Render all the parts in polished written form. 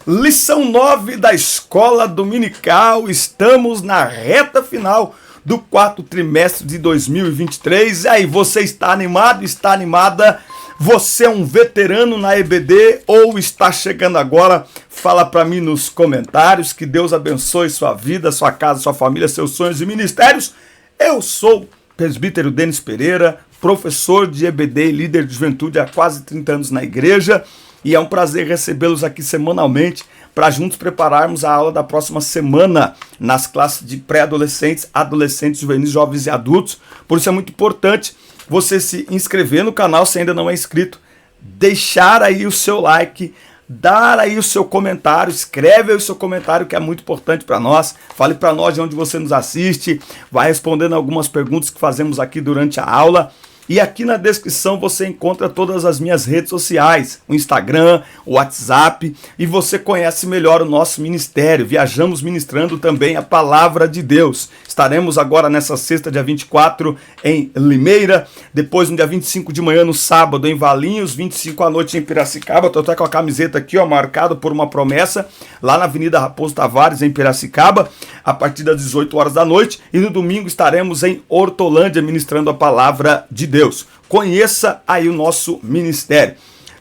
Lição 9 da Escola Dominical. Estamos na reta final do quarto trimestre de 2023. E aí, você está animado? Está animada? Você é um veterano na EBD ou está chegando agora? Fala para mim nos comentários. Que Deus abençoe sua vida, sua casa, sua família, seus sonhos e ministérios. Eu sou o presbítero Denis Pereira, professor de EBD e líder de juventude há quase 30 anos na igreja. E é um prazer recebê-los aqui semanalmente para juntos prepararmos a aula da próxima semana nas classes de pré-adolescentes, adolescentes, juvenis, jovens e adultos. Por isso é muito importante você se inscrever no canal se ainda não é inscrito, deixar aí o seu like, dar aí o seu comentário, escreve aí o seu comentário que é muito importante para nós. Fale para nós de onde você nos assiste, vai respondendo algumas perguntas que fazemos aqui durante a aula. E aqui na descrição você encontra todas as minhas redes sociais, o Instagram, o WhatsApp, e você conhece melhor o nosso ministério. Viajamos ministrando também a Palavra de Deus. Estaremos agora nessa sexta, dia 24, em Limeira, depois no dia 25 de manhã, no sábado, em Valinhos, 25 à noite em Piracicaba. Estou até com a camiseta aqui, ó, marcado por uma promessa, lá na Avenida Raposo Tavares, em Piracicaba, a partir das 18 horas da noite. E no domingo estaremos em Hortolândia, ministrando a Palavra de Deus. Conheça aí o nosso ministério.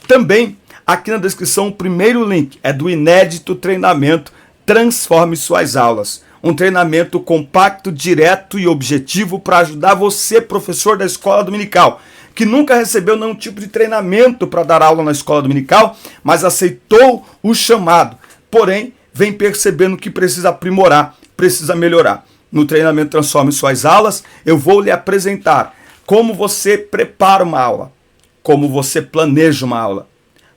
Também aqui na descrição o primeiro link é do inédito treinamento Transforme Suas Aulas. Um treinamento compacto, direto e objetivo para ajudar você, professor da escola dominical, que nunca recebeu nenhum tipo de treinamento para dar aula na escola dominical, mas aceitou o chamado. Porém, vem percebendo que precisa aprimorar, precisa melhorar. No treinamento Transforme Suas Aulas, eu vou lhe apresentar como você prepara uma aula, como você planeja uma aula,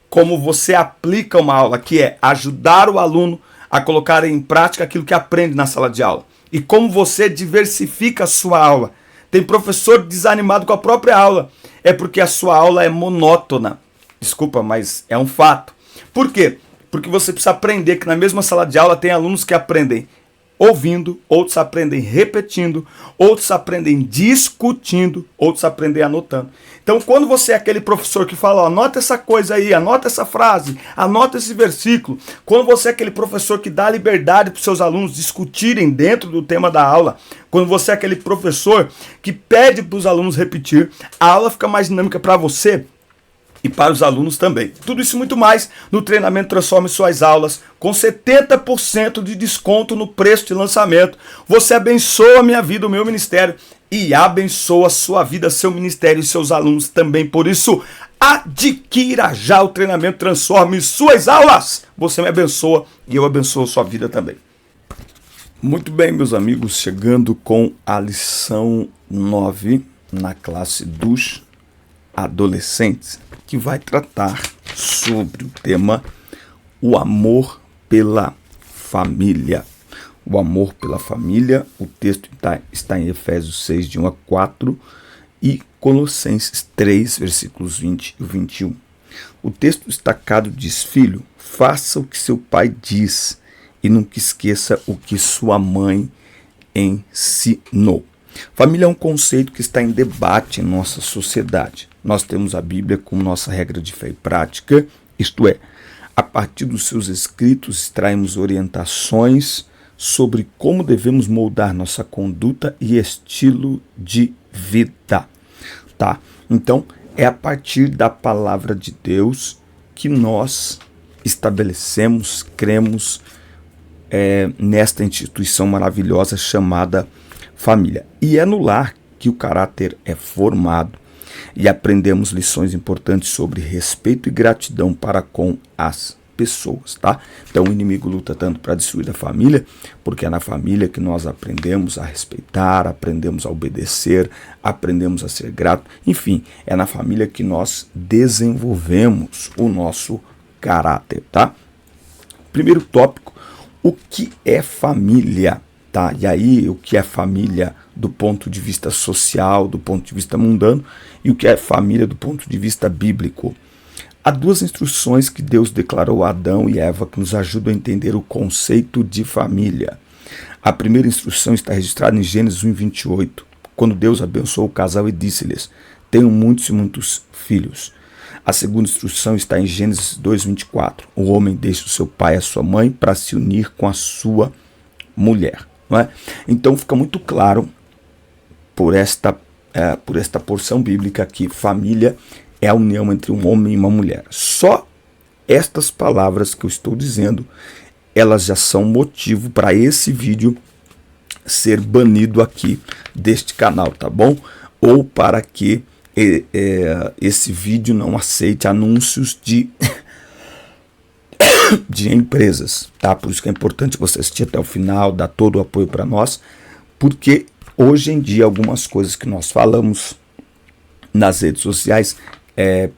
como você aplica uma aula, que é ajudar o aluno a colocar em prática aquilo que aprende na sala de aula. E como você diversifica a sua aula. Tem professor desanimado com a própria aula. É porque a sua aula é monótona. Desculpa, mas é um fato. Por quê? Porque você precisa aprender que na mesma sala de aula tem alunos que aprendem ouvindo, outros aprendem repetindo, outros aprendem discutindo, outros aprendem anotando. Então, quando você é aquele professor que fala, ó, anota essa coisa aí, anota essa frase, anota esse versículo, quando você é aquele professor que dá liberdade para os seus alunos discutirem dentro do tema da aula, quando você é aquele professor que pede para os alunos repetir, a aula fica mais dinâmica para você e para os alunos também. Tudo isso e muito mais no treinamento Transforme Suas Aulas, com 70% de desconto no preço de lançamento. Você abençoa a minha vida, o meu ministério, e abençoa a sua vida, seu ministério e seus alunos também. Por isso, adquira já o treinamento Transforme Suas Aulas. Você me abençoa e eu abençoo a sua vida também. Muito bem, meus amigos, chegando com a lição 9 na classe dos adolescentes, que vai tratar sobre o tema o amor pela família. O amor pela família, o texto está em Efésios 6, de 1 a 4 e Colossenses 3, versículos 20 e 21. O texto destacado diz: Filho, faça o que seu pai diz e nunca esqueça o que sua mãe ensinou. Família é um conceito que está em debate em nossa sociedade. Nós temos a Bíblia como nossa regra de fé e prática, isto é, a partir dos seus escritos extraímos orientações sobre como devemos moldar nossa conduta e estilo de vida. Tá? Então, é a partir da palavra de Deus que nós estabelecemos, cremos nesta instituição maravilhosa chamada família. E é no lar que o caráter é formado e aprendemos lições importantes sobre respeito e gratidão para com as pessoas, tá? Então o inimigo luta tanto para destruir a família, porque é na família que nós aprendemos a respeitar, aprendemos a obedecer, aprendemos a ser grato, enfim, é na família que nós desenvolvemos o nosso caráter, tá? Primeiro tópico, o que é família? Tá? E aí, o que é família do ponto de vista social, do ponto de vista mundano, e o que é família do ponto de vista bíblico. Há duas instruções que Deus declarou a Adão e Eva que nos ajudam a entender o conceito de família. A primeira instrução está registrada em Gênesis 1:28, quando Deus abençoou o casal e disse-lhes: tenham muitos e muitos filhos. A segunda instrução está em Gênesis 2:24. O homem deixa o seu pai e a sua mãe para se unir com a sua mulher. Não é? Então fica muito claro por esta porção bíblica que família é a união entre um homem e uma mulher. Só estas palavras que eu estou dizendo, elas já são motivo para esse vídeo ser banido aqui deste canal, tá bom? Ou para que esse vídeo não aceite anúncios de empresas, tá? Por isso que é importante você assistir até o final, dar todo o apoio para nós, porque hoje em dia algumas coisas que nós falamos nas redes sociais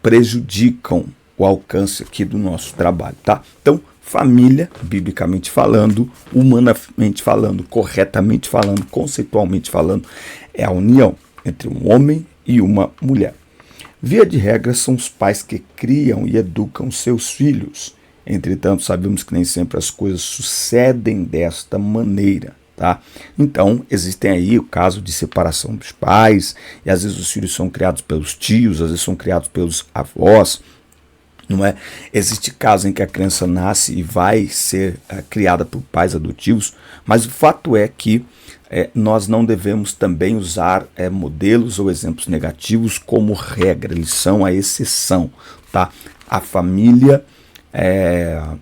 prejudicam o alcance aqui do nosso trabalho, tá? Então, família, biblicamente falando, humanamente falando, corretamente falando, conceitualmente falando, é a união entre um homem e uma mulher. Via de regra, são os pais que criam e educam seus filhos. Entretanto, sabemos que nem sempre as coisas sucedem desta maneira, tá? Então, existem aí o caso de separação dos pais, e às vezes os filhos são criados pelos tios, às vezes são criados pelos avós, não é? Existe caso em que a criança nasce e vai ser criada por pais adotivos, mas o fato é que nós não devemos também usar modelos ou exemplos negativos como regra, eles são a exceção, tá? A família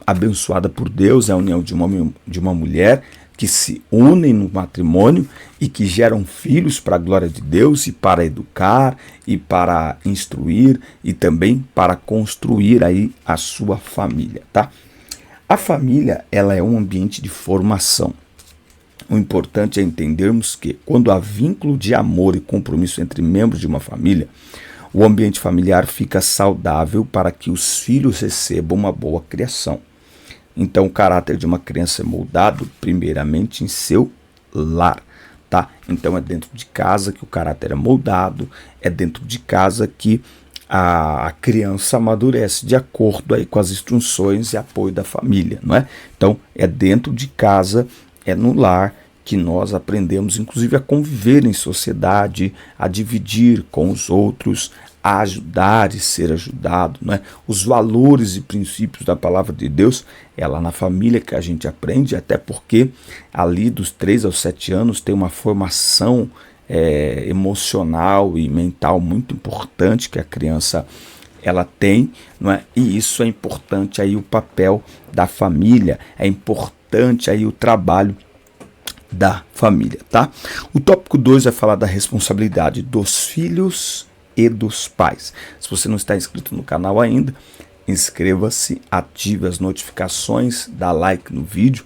abençoada por Deus é a união de uma mulher que se unem no matrimônio e que geram filhos para a glória de Deus e para educar e para instruir e também para construir aí a sua família, tá? A família, ela é um ambiente de formação. O importante é entendermos que quando há vínculo de amor e compromisso entre membros de uma família, o ambiente familiar fica saudável para que os filhos recebam uma boa criação. Então, o caráter de uma criança é moldado primeiramente em seu lar, tá? Então, é dentro de casa que o caráter é moldado, é dentro de casa que a criança amadurece de acordo aí com as instruções e apoio da família, não é? Então, é dentro de casa, é no lar que nós aprendemos, inclusive, a conviver em sociedade, a dividir com os outros, a ajudar e ser ajudado, né? Os valores e princípios da palavra de Deus é lá na família que a gente aprende, até porque ali dos 3 aos 7 anos tem uma formação emocional e mental muito importante que a criança ela tem, não é? E isso é importante aí o papel da família, é importante aí o trabalho da família, tá? O tópico 2 vai falar da responsabilidade dos filhos e dos pais. Se você não está inscrito no canal ainda, inscreva-se, ative as notificações, dá like no vídeo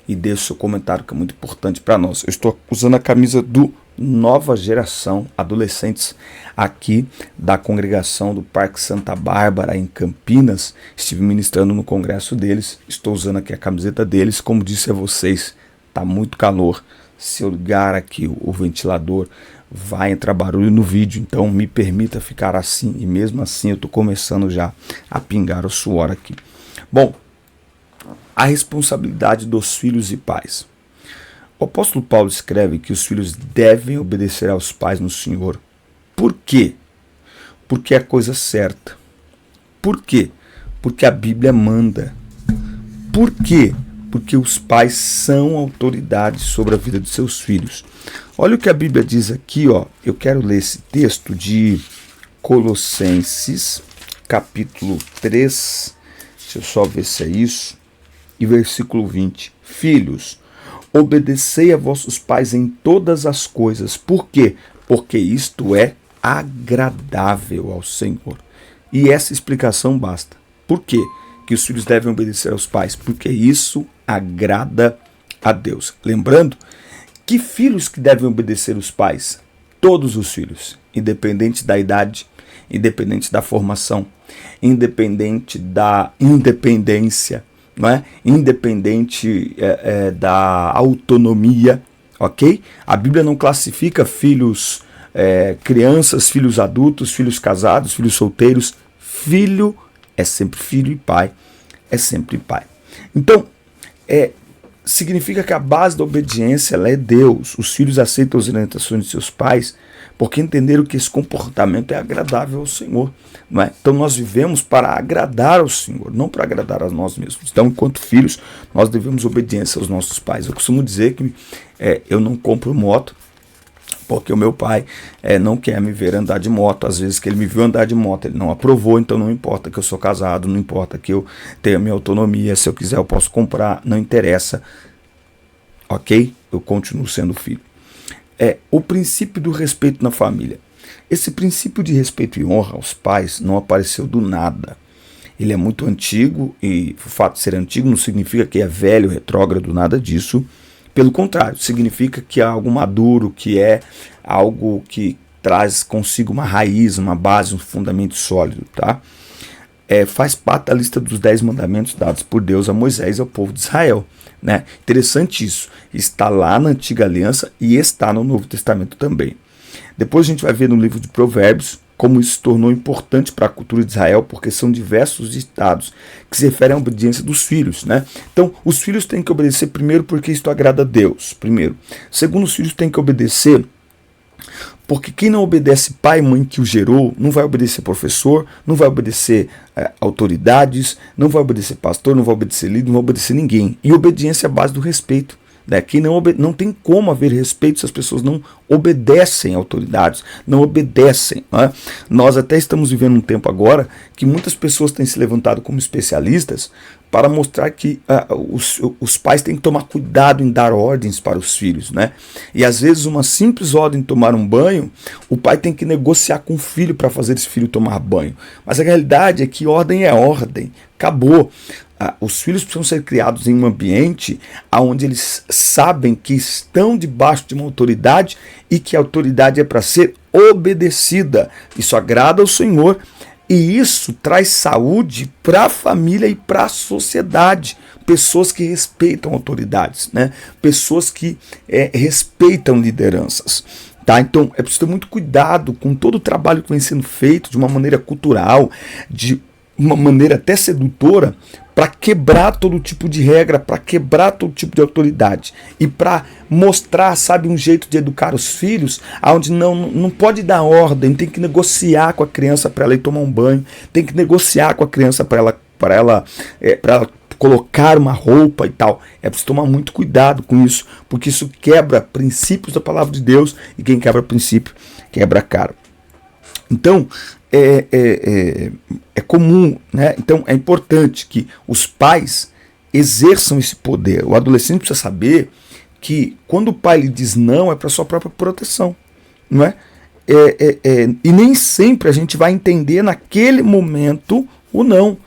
e deixe seu comentário que é muito importante para nós. Eu estou usando a camisa do Nova Geração Adolescentes aqui da congregação do Parque Santa Bárbara em Campinas. Estive ministrando no congresso deles, estou usando aqui a camiseta deles. Como disse a vocês, tá muito calor. Se eu ligar aqui o ventilador, vai entrar barulho no vídeo, então me permita ficar assim, e mesmo assim eu estou começando já a pingar o suor aqui. Bom, a responsabilidade dos filhos e pais. O apóstolo Paulo escreve que os filhos devem obedecer aos pais no Senhor. Por quê? Porque é a coisa certa. Por quê? Porque a Bíblia manda. Por quê? Porque os pais são autoridade sobre a vida de seus filhos. Olha o que a Bíblia diz aqui, ó. Eu quero ler esse texto de Colossenses, capítulo 3, deixa eu só ver se é isso, e versículo 20. Filhos, obedecei a vossos pais em todas as coisas. Por quê? Porque isto é agradável ao Senhor. E essa explicação basta. Por quê que os filhos devem obedecer aos pais? Porque isso agrada a Deus. Lembrando que filhos que devem obedecer os pais? Todos os filhos, independente da idade, independente da formação, independente da independência, não é? Independente da autonomia, ok? A Bíblia não classifica filhos, crianças, filhos adultos, filhos casados, filhos solteiros. Filho é sempre filho e pai é sempre pai. Então, significa que a base da obediência ela é Deus. Os filhos aceitam as orientações de seus pais porque entenderam que esse comportamento é agradável ao Senhor. Não é? Então nós vivemos para agradar ao Senhor, não para agradar a nós mesmos. Então, enquanto filhos, nós devemos obediência aos nossos pais. Eu costumo dizer que eu não compro moto porque o meu pai não quer me ver andar de moto. Às vezes que ele me viu andar de moto, ele não aprovou, então não importa que eu sou casado, não importa que eu tenha minha autonomia, se eu quiser eu posso comprar, não interessa, ok? Eu continuo sendo filho. O princípio do respeito na família. Esse princípio de respeito e honra aos pais não apareceu do nada. Ele é muito antigo, e o fato de ser antigo não significa que é velho, retrógrado, nada disso. Pelo contrário, significa que é algo maduro, que é algo que traz consigo uma raiz, uma base, um fundamento sólido, tá? Faz parte da lista dos 10 mandamentos dados por Deus a Moisés e ao povo de Israel, né? Interessante isso, está lá na Antiga Aliança e está no Novo Testamento também. Depois a gente vai ver no livro de Provérbios como isso se tornou importante para a cultura de Israel, porque são diversos ditados que se referem à obediência dos filhos, né? Então, os filhos têm que obedecer primeiro porque isto agrada a Deus, primeiro. Segundo, os filhos têm que obedecer porque quem não obedece pai e mãe que o gerou, não vai obedecer professor, não vai obedecer autoridades, não vai obedecer pastor, não vai obedecer líder, não vai obedecer ninguém. E obediência é a base do respeito. Quem não tem como haver respeito se as pessoas não obedecem autoridades, não obedecem. Né? Nós até estamos vivendo um tempo agora que muitas pessoas têm se levantado como especialistas para mostrar que os pais têm que tomar cuidado em dar ordens para os filhos. Né? E às vezes uma simples ordem de tomar um banho, o pai tem que negociar com o filho para fazer esse filho tomar banho. Mas a realidade é que ordem é ordem, acabou. Os filhos precisam ser criados em um ambiente onde eles sabem que estão debaixo de uma autoridade e que a autoridade é para ser obedecida. Isso agrada ao Senhor e isso traz saúde para a família e para a sociedade. Pessoas que respeitam autoridades, né? Pessoas que respeitam lideranças. Tá? Então é preciso ter muito cuidado com todo o trabalho que vem sendo feito de uma maneira cultural, de uma maneira até sedutora, para quebrar todo tipo de regra, para quebrar todo tipo de autoridade e para mostrar, sabe, um jeito de educar os filhos, onde não pode dar ordem, tem que negociar com a criança para ela ir tomar um banho, tem que negociar com a criança para ela colocar uma roupa e tal. É preciso tomar muito cuidado com isso, porque isso quebra princípios da palavra de Deus e quem quebra princípio quebra a cara. Então, é comum, né? Então é importante que os pais exerçam esse poder. O adolescente precisa saber que quando o pai lhe diz não, é para sua própria proteção, não é? E nem sempre a gente vai entender naquele momento o não.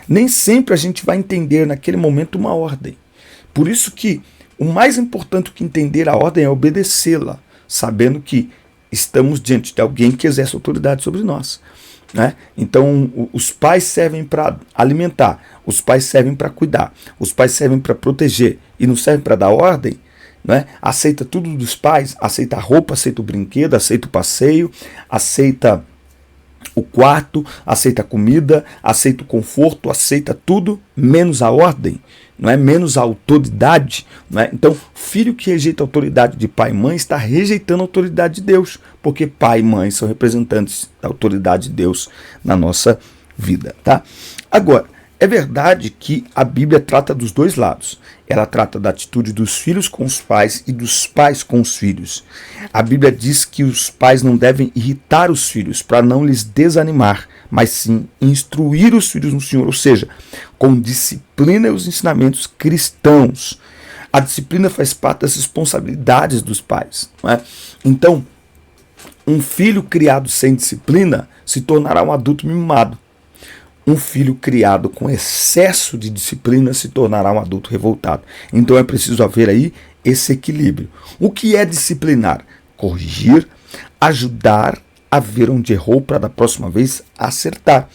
Nem sempre a gente vai entender naquele momento uma ordem. Por isso que o mais importante que entender a ordem é obedecê-la, sabendo que estamos diante de alguém que exerce autoridade sobre nós. Né? Então, os pais servem para alimentar, os pais servem para cuidar, os pais servem para proteger e não servem para dar ordem. Né? Aceita tudo dos pais, aceita a roupa, aceita o brinquedo, aceita o passeio, aceita o quarto, aceita a comida, aceita o conforto, aceita tudo, menos a ordem, não é? Menos a autoridade. Não é? Então, filho que rejeita a autoridade de pai e mãe está rejeitando a autoridade de Deus, porque pai e mãe são representantes da autoridade de Deus na nossa vida. Tá? Agora, é verdade que a Bíblia trata dos dois lados. Ela trata da atitude dos filhos com os pais e dos pais com os filhos. A Bíblia diz que os pais não devem irritar os filhos para não lhes desanimar, mas sim instruir os filhos no Senhor, ou seja, com disciplina e os ensinamentos cristãos. A disciplina faz parte das responsabilidades dos pais. Não é? Então, um filho criado sem disciplina se tornará um adulto mimado. Um filho criado com excesso de disciplina se tornará um adulto revoltado. Então é preciso haver aí esse equilíbrio. O que é disciplinar? Corrigir, ajudar a ver onde errou para da próxima vez acertar.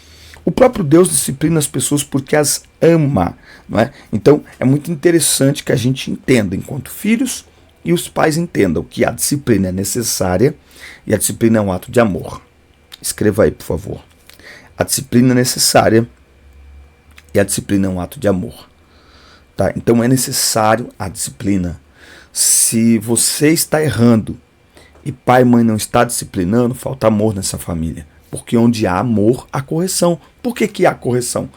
O próprio Deus disciplina as pessoas porque as ama. Não é? Então é muito interessante que a gente entenda, enquanto filhos, e os pais entendam que a disciplina é necessária e a disciplina é um ato de amor. Escreva aí, por favor. A disciplina é necessária e a disciplina é um ato de amor. Tá? Então é necessário a disciplina. Se você está errando e pai e mãe não está disciplinando, falta amor nessa família. Porque onde há amor, há correção. Por que há correção?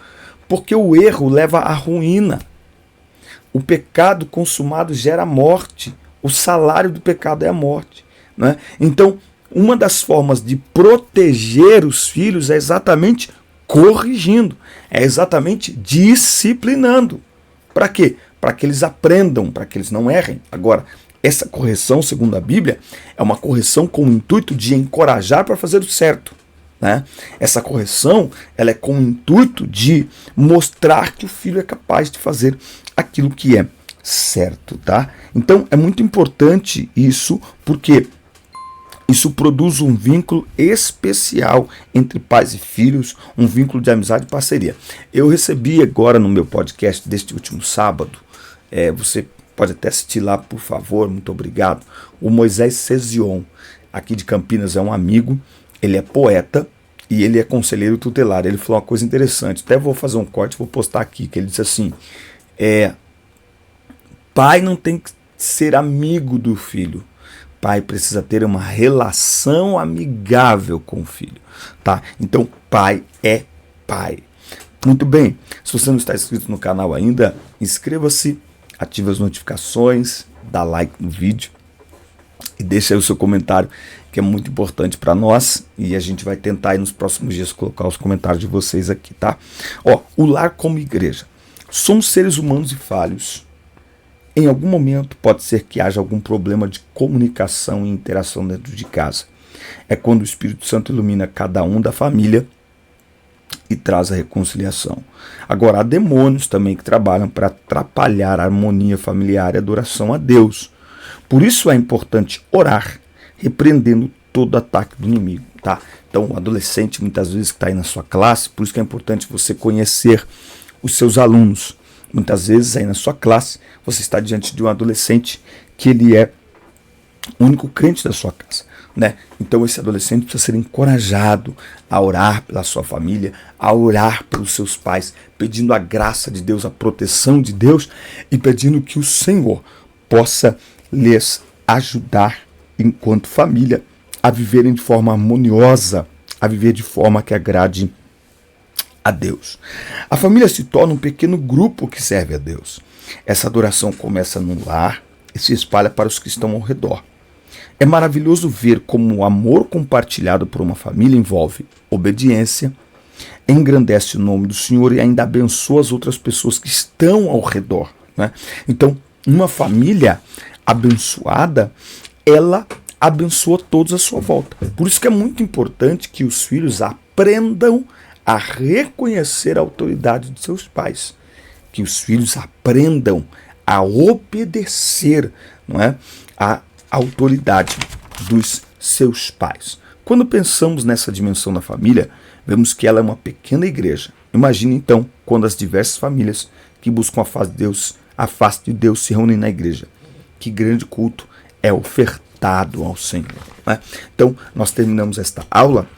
Porque o erro leva à ruína. O pecado consumado gera morte. O salário do pecado é a morte. Né? Então, uma das formas de proteger os filhos é exatamente corrigindo. É exatamente disciplinando. Para quê? Para que eles aprendam, para que eles não errem. Agora, essa correção, segundo a Bíblia, é uma correção com o intuito de encorajar para fazer o certo. Né? Essa correção ela é com o intuito de mostrar que o filho é capaz de fazer aquilo que é certo. Tá? Então, é muito importante isso, porque isso produz um vínculo especial entre pais e filhos, um vínculo de amizade e parceria. Eu recebi agora no meu podcast deste último sábado, você pode até assistir lá, por favor, muito obrigado, o Moisés Cezion, aqui de Campinas, é um amigo, ele é poeta e ele é conselheiro tutelar. Ele falou uma coisa interessante, até vou fazer um corte, vou postar aqui, que ele disse assim, pai não tem que ser amigo do filho, pai precisa ter uma relação amigável com o filho, tá? Então, pai é pai. Muito bem, se você não está inscrito no canal ainda, inscreva-se, ative as notificações, dá like no vídeo e deixa aí o seu comentário, que é muito importante para nós, e a gente vai tentar aí nos próximos dias colocar os comentários de vocês aqui, tá? O lar como igreja. Somos seres humanos e falhos. Em algum momento pode ser que haja algum problema de comunicação e interação dentro de casa. É quando o Espírito Santo ilumina cada um da família e traz a reconciliação. Agora, há demônios também que trabalham para atrapalhar a harmonia familiar e a adoração a Deus. Por isso é importante orar, repreendendo todo ataque do inimigo. Tá? Então, o adolescente muitas vezes que está aí na sua classe, por isso que é importante você conhecer os seus alunos. Muitas vezes aí na sua classe você está diante de um adolescente que ele é o único crente da sua casa, né? Então esse adolescente precisa ser encorajado a orar pela sua família, a orar pelos seus pais, pedindo a graça de Deus, a proteção de Deus e pedindo que o Senhor possa lhes ajudar enquanto família a viverem de forma harmoniosa, a viver de forma que agrade a Deus. A família se torna um pequeno grupo que serve a Deus. Essa adoração começa no lar e se espalha para os que estão ao redor. É maravilhoso ver como o amor compartilhado por uma família envolve obediência, engrandece o nome do Senhor e ainda abençoa as outras pessoas que estão ao redor. Né? Então, uma família abençoada, ela abençoa todos à sua volta. Por isso que é muito importante que os filhos aprendam a reconhecer a autoridade de seus pais, que os filhos aprendam a obedecer, não é, a autoridade dos seus pais. Quando pensamos nessa dimensão da família, vemos que ela é uma pequena igreja. Imagine então quando as diversas famílias que buscam a face de Deus se reúnem na igreja. Que grande culto é ofertado ao Senhor. Né? Então, nós terminamos esta aula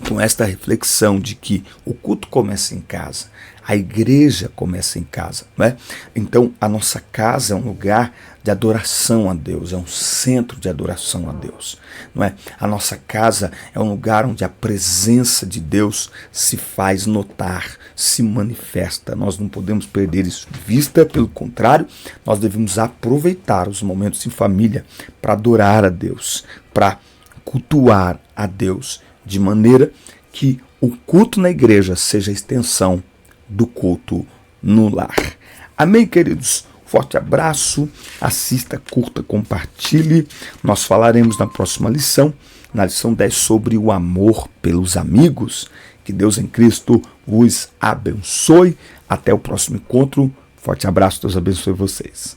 com esta reflexão de que o culto começa em casa, a igreja começa em casa, né? Então a nossa casa é um lugar de adoração a Deus, é um centro de adoração a Deus, não é? A nossa casa é um lugar onde a presença de Deus se faz notar, se manifesta. Nós não podemos perder isso de vista, pelo contrário, nós devemos aproveitar os momentos em família para adorar a Deus, para cultuar a Deus, de maneira que o culto na igreja seja a extensão do culto no lar. Amém, queridos? Forte abraço, assista, curta, compartilhe. Nós falaremos na próxima lição, na lição 10, sobre o amor pelos amigos. Que Deus em Cristo vos abençoe. Até o próximo encontro. Forte abraço, Deus abençoe vocês.